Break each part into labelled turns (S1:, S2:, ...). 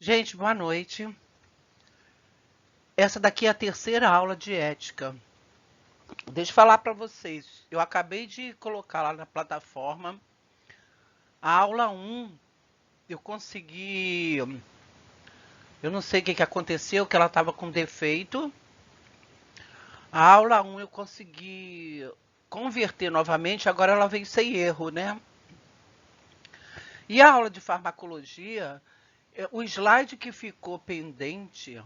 S1: Gente, boa noite. Essa daqui é a terceira aula de ética. Deixa eu falar para vocês. Eu acabei de colocar lá na plataforma a aula 1. Eu consegui. Eu não sei o que aconteceu, que ela estava com defeito. A aula 1 eu consegui converter novamente, agora ela veio sem erro, né? E a aula de farmacologia, o slide que ficou pendente,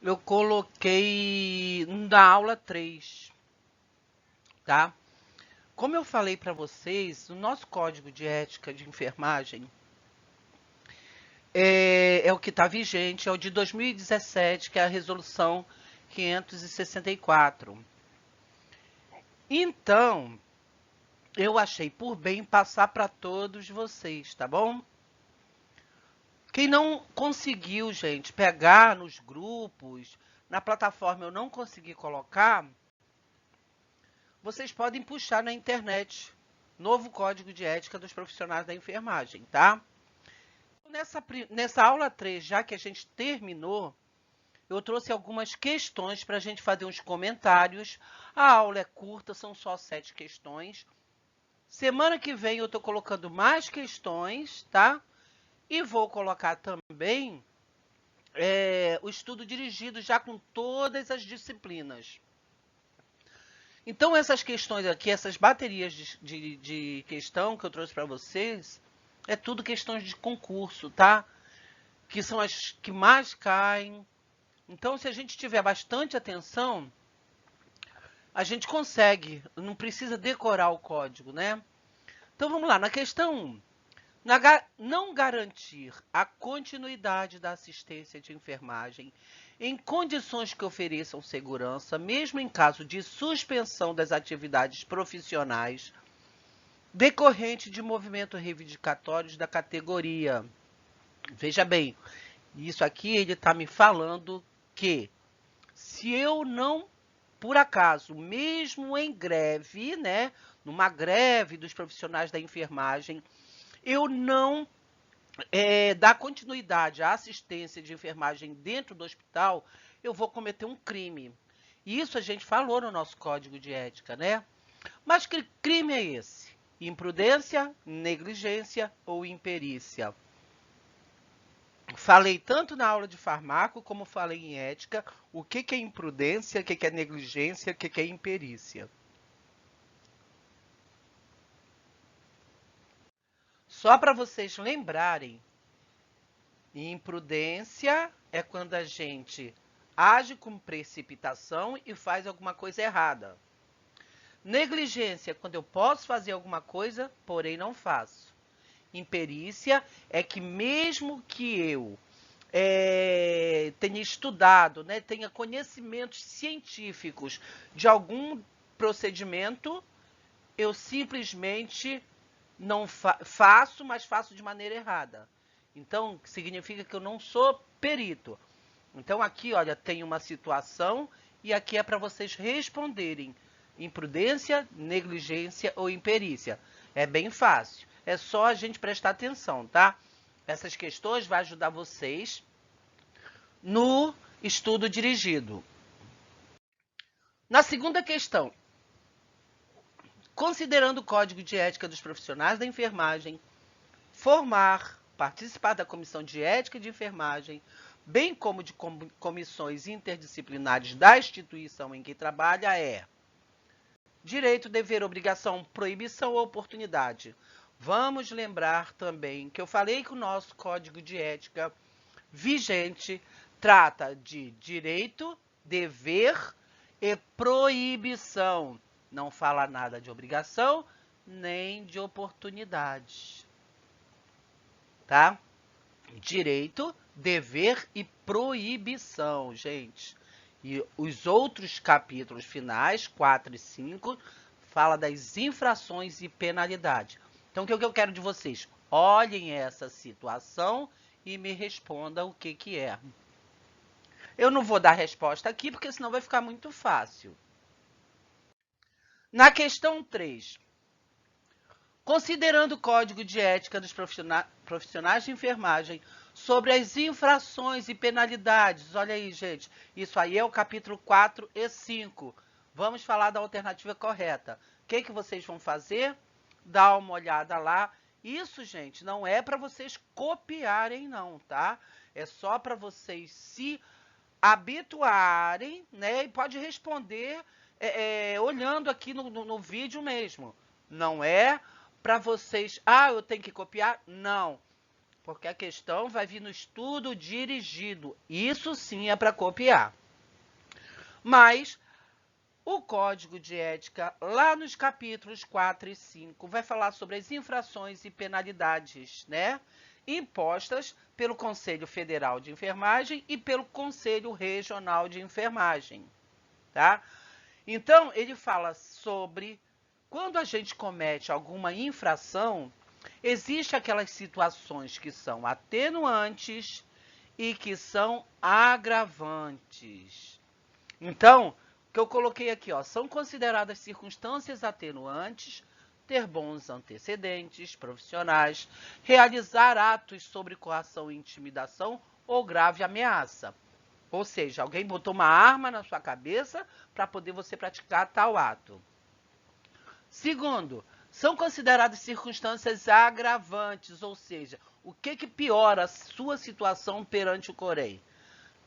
S1: eu coloquei na aula 3, tá? Como eu falei para vocês, o nosso código de ética de enfermagem é o que está vigente, é o de 2017, que é a resolução 564. Então, eu achei por bem passar para todos vocês, tá bom? Quem não conseguiu, gente, pegar nos grupos, na plataforma eu não consegui colocar, vocês podem puxar na internet. Novo Código de Ética dos Profissionais da Enfermagem, tá? Nessa aula 3, já que a gente terminou, eu trouxe algumas questões para a gente fazer uns comentários. A aula é curta, são só 7 questões. Semana que vem eu estou colocando mais questões, tá? E vou colocar também o estudo dirigido já com todas as disciplinas. Então, essas questões aqui, essas baterias de questão que eu trouxe para vocês, é tudo questões de concurso, tá? Que são as que mais caem. Então, se a gente tiver bastante atenção, a gente consegue, não precisa decorar o código, né? Então, vamos lá. Na questão 1, não garantir a continuidade da assistência de enfermagem em condições que ofereçam segurança, mesmo em caso de suspensão das atividades profissionais decorrente de movimentos reivindicatórios da categoria. Veja bem, isso aqui ele está me falando que se eu não, por acaso, mesmo em greve, né, numa greve dos profissionais da enfermagem, eu não dar continuidade à assistência de enfermagem dentro do hospital, eu vou cometer um crime. Isso a gente falou no nosso código de ética, né? Mas que crime é esse? Imprudência, negligência ou imperícia? Falei tanto na aula de farmaco como falei em ética, o que é imprudência, o que é negligência, o que é imperícia. Só para vocês lembrarem, imprudência é quando a gente age com precipitação e faz alguma coisa errada. Negligência é quando eu posso fazer alguma coisa, porém não faço. Imperícia é que mesmo que eu tenha estudado, né, tenha conhecimentos científicos de algum procedimento, eu simplesmente não faço, mas faço de maneira errada. Então, significa que eu não sou perito. Então, aqui, olha, tem uma situação e aqui é para vocês responderem imprudência, negligência ou imperícia. É bem fácil. É só a gente prestar atenção, tá? Essas questões vão ajudar vocês no estudo dirigido. Na segunda questão, considerando o Código de Ética dos Profissionais da Enfermagem, participar da Comissão de Ética de Enfermagem, bem como de comissões interdisciplinares da instituição em que trabalha é direito, dever, obrigação, proibição ou oportunidade. Vamos lembrar também que eu falei que o nosso Código de Ética vigente trata de direito, dever e proibição. Não fala nada de obrigação nem de oportunidade. Tá? Direito, dever e proibição, gente. E os outros capítulos finais, 4 e 5, fala das infrações e penalidade. Então, o que eu quero de vocês? Olhem essa situação e me respondam o que é. Eu não vou dar resposta aqui, porque senão vai ficar muito fácil. Na questão 3, considerando o Código de Ética dos Profissionais de Enfermagem sobre as infrações e penalidades. Olha aí, gente. Isso aí é o capítulo 4 e 5. Vamos falar da alternativa correta. O que vocês vão fazer? Dá uma olhada lá. Isso, gente, não é para vocês copiarem, não, tá? É só para vocês se habituarem, né? E pode responder olhando aqui no vídeo mesmo. Não é para vocês, eu tenho que copiar? Não. Porque a questão vai vir no estudo dirigido. Isso sim é para copiar. Mas o Código de Ética, lá nos capítulos 4 e 5, vai falar sobre as infrações e penalidades, né? Impostas pelo Conselho Federal de Enfermagem e pelo Conselho Regional de Enfermagem, tá? Então, ele fala sobre quando a gente comete alguma infração, existem aquelas situações que são atenuantes e que são agravantes. Então, o que eu coloquei aqui, são consideradas circunstâncias atenuantes ter bons antecedentes profissionais, realizar atos sobre coação e intimidação ou grave ameaça. Ou seja, alguém botou uma arma na sua cabeça para poder você praticar tal ato. Segundo, são consideradas circunstâncias agravantes, ou seja, o que piora a sua situação perante o COREI?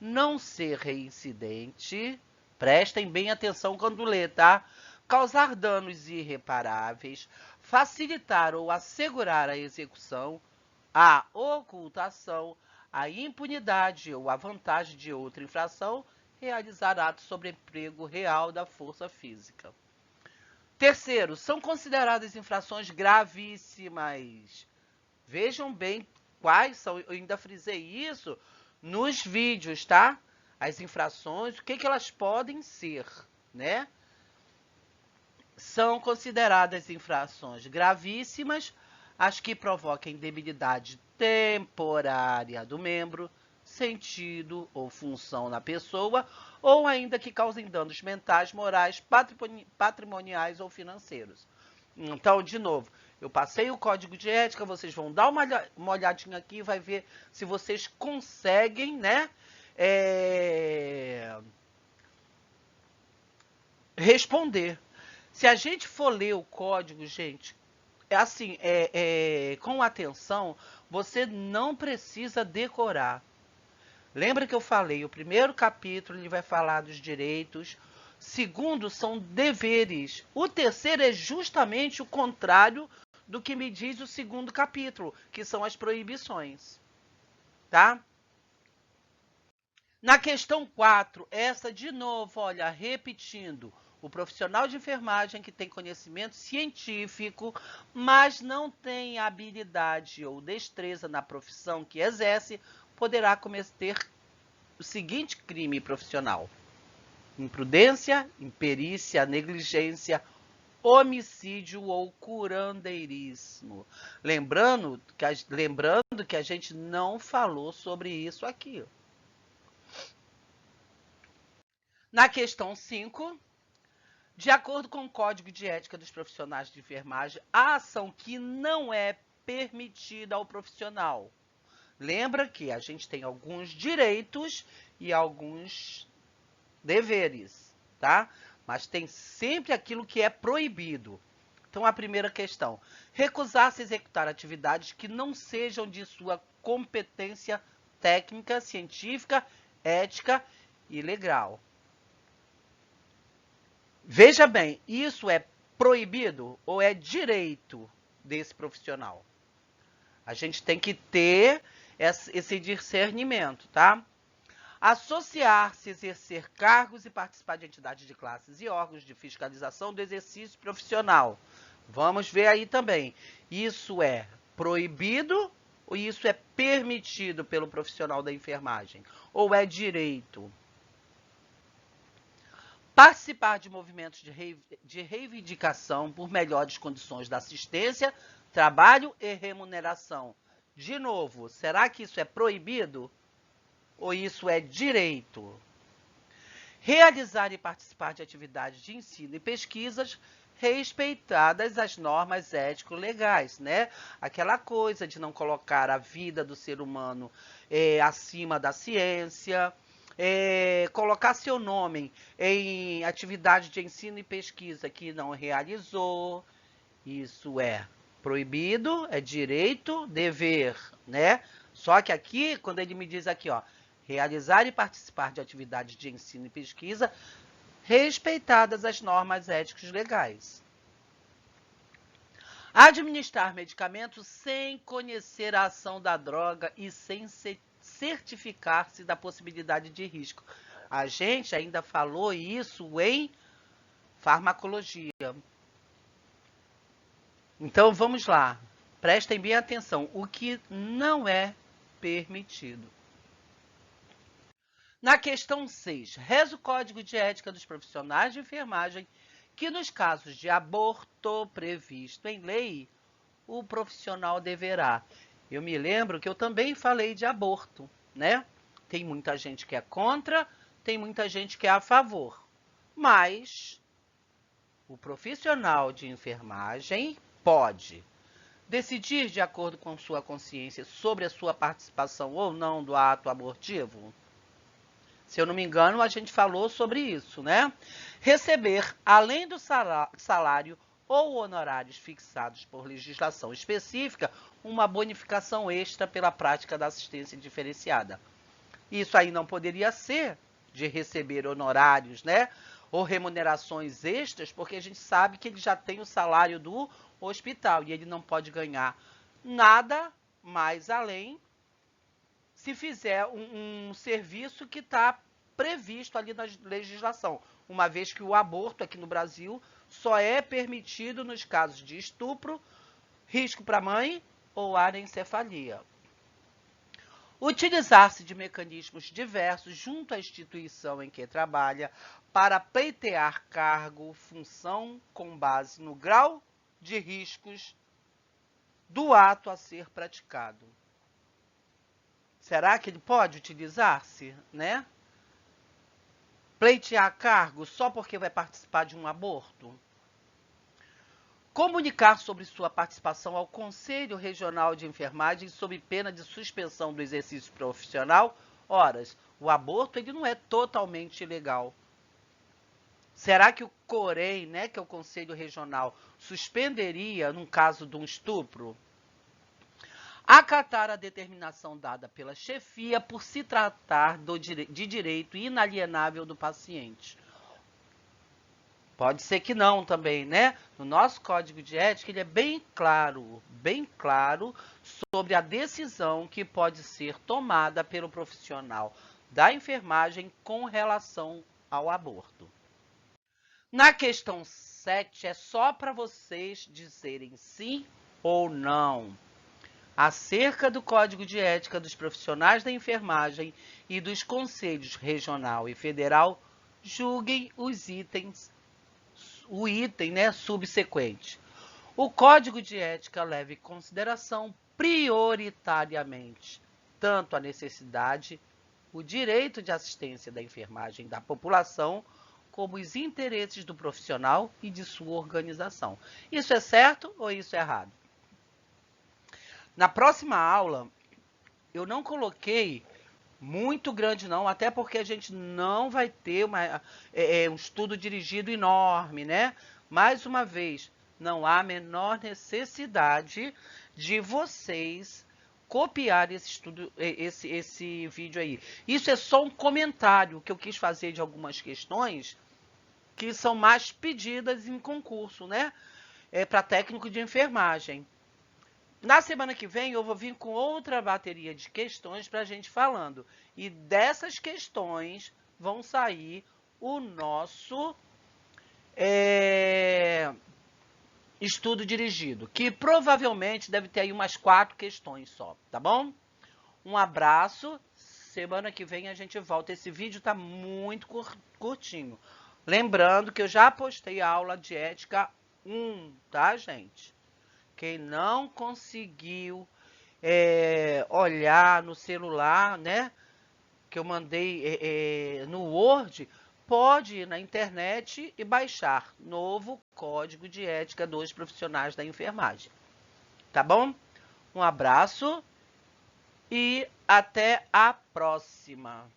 S1: Não ser reincidente, prestem bem atenção quando lê, tá? Causar danos irreparáveis, facilitar ou assegurar a execução, a ocultação, a impunidade ou a vantagem de outra infração, realizar atos sobre emprego real da força física. Terceiro, são consideradas infrações gravíssimas. Vejam bem quais são, eu ainda frisei isso nos vídeos, tá? As infrações, o que elas podem ser, né? São consideradas infrações gravíssimas as que provoquem debilidade temporária do membro, sentido ou função na pessoa, ou ainda que causem danos mentais, morais, patrimoniais ou financeiros. Então, de novo, eu passei o código de ética, vocês vão dar uma olhadinha aqui e vai ver se vocês conseguem, né, responder. Se a gente for ler o código, gente, assim, com atenção, você não precisa decorar. Lembra que eu falei, o primeiro capítulo ele vai falar dos direitos, segundo são deveres, o terceiro é justamente o contrário do que me diz o segundo capítulo, que são as proibições, tá? Na questão 4, essa de novo, olha, repetindo, o profissional de enfermagem que tem conhecimento científico, mas não tem habilidade ou destreza na profissão que exerce, poderá cometer o seguinte crime profissional: imprudência, imperícia, negligência, homicídio ou curandeirismo. Lembrando que a gente não falou sobre isso aqui. Na questão 5, de acordo com o Código de Ética dos Profissionais de Enfermagem, a ação que não é permitida ao profissional. Lembra que a gente tem alguns direitos e alguns deveres, tá? Mas tem sempre aquilo que é proibido. Então, a primeira questão: recusar-se a executar atividades que não sejam de sua competência técnica, científica, ética e legal. Veja bem, isso é proibido ou é direito desse profissional? A gente tem que ter esse discernimento, tá? Associar-se, exercer cargos e participar de entidades de classes e órgãos de fiscalização do exercício profissional. Vamos ver aí também. Isso é proibido ou isso é permitido pelo profissional da enfermagem? Ou é direito? Participar de movimentos de reivindicação por melhores condições da assistência, trabalho e remuneração. De novo, será que isso é proibido? Ou isso é direito? Realizar e participar de atividades de ensino e pesquisas respeitadas as normas ético-legais, né? Aquela coisa de não colocar a vida do ser humano acima da ciência, colocar seu nome em atividade de ensino e pesquisa que não realizou. Isso é proibido, é direito, dever, né? Só que aqui, quando ele me diz aqui, ó, realizar e participar de atividades de ensino e pesquisa respeitadas as normas éticas legais. Administrar medicamentos sem conhecer a ação da droga e sem certificar-se da possibilidade de risco. A gente ainda falou isso em farmacologia. Então, vamos lá. Prestem bem atenção. O que não é permitido. Na questão 6, reza o Código de Ética dos Profissionais de Enfermagem que nos casos de aborto previsto em lei, o profissional deverá. Eu me lembro que eu também falei de aborto, né? Tem muita gente que é contra, tem muita gente que é a favor. Mas o profissional de enfermagem pode decidir de acordo com sua consciência sobre a sua participação ou não do ato abortivo. Se eu não me engano, a gente falou sobre isso, né? Receber, além do salário ou honorários fixados por legislação específica, uma bonificação extra pela prática da assistência diferenciada. Isso aí não poderia ser de receber honorários, né? Ou remunerações extras, porque a gente sabe que ele já tem o salário do hospital e ele não pode ganhar nada mais além se fizer um serviço que está previsto ali na legislação, uma vez que o aborto aqui no Brasil só é permitido nos casos de estupro, risco para a mãe ou anencefalia. Utilizar-se de mecanismos diversos junto à instituição em que trabalha para pleitear cargo, função com base no grau de riscos do ato a ser praticado. Será que ele pode utilizar-se, né? Pleitear cargo só porque vai participar de um aborto? Comunicar sobre sua participação ao Conselho Regional de Enfermagem sob pena de suspensão do exercício profissional. Ora, o aborto ele não é totalmente ilegal. Será que o COREM, né, que é o Conselho Regional, suspenderia num caso de um estupro? Acatar a determinação dada pela chefia por se tratar de direito inalienável do paciente. Pode ser que não também, né? No nosso Código de Ética, ele é bem claro sobre a decisão que pode ser tomada pelo profissional da enfermagem com relação ao aborto. Na questão 7, é só para vocês dizerem sim ou não. Acerca do Código de Ética dos Profissionais da Enfermagem e dos Conselhos Regional e Federal, julguem os itens, o item, né, subsequente. O Código de Ética leva em consideração prioritariamente tanto a necessidade, o direito de assistência da enfermagem da população, como os interesses do profissional e de sua organização. Isso é certo ou isso é errado? Na próxima aula, eu não coloquei muito grande não, até porque a gente não vai ter um estudo dirigido enorme, né? Mais uma vez, não há a menor necessidade de vocês copiar esse estudo, esse vídeo aí. Isso é só um comentário que eu quis fazer de algumas questões que são mais pedidas em concurso, né? Para técnico de enfermagem. Na semana que vem eu vou vir com outra bateria de questões para a gente falando. E dessas questões vão sair o nosso estudo dirigido, que provavelmente deve ter aí umas 4 questões só, tá bom? Um abraço, semana que vem a gente volta. Esse vídeo tá muito curtinho. Lembrando que eu já postei a aula de ética 1, tá, gente? Quem não conseguiu olhar no celular, né, que eu mandei no Word, pode ir na internet e baixar Novo Código de Ética dos Profissionais da Enfermagem. Tá bom? Um abraço e até a próxima.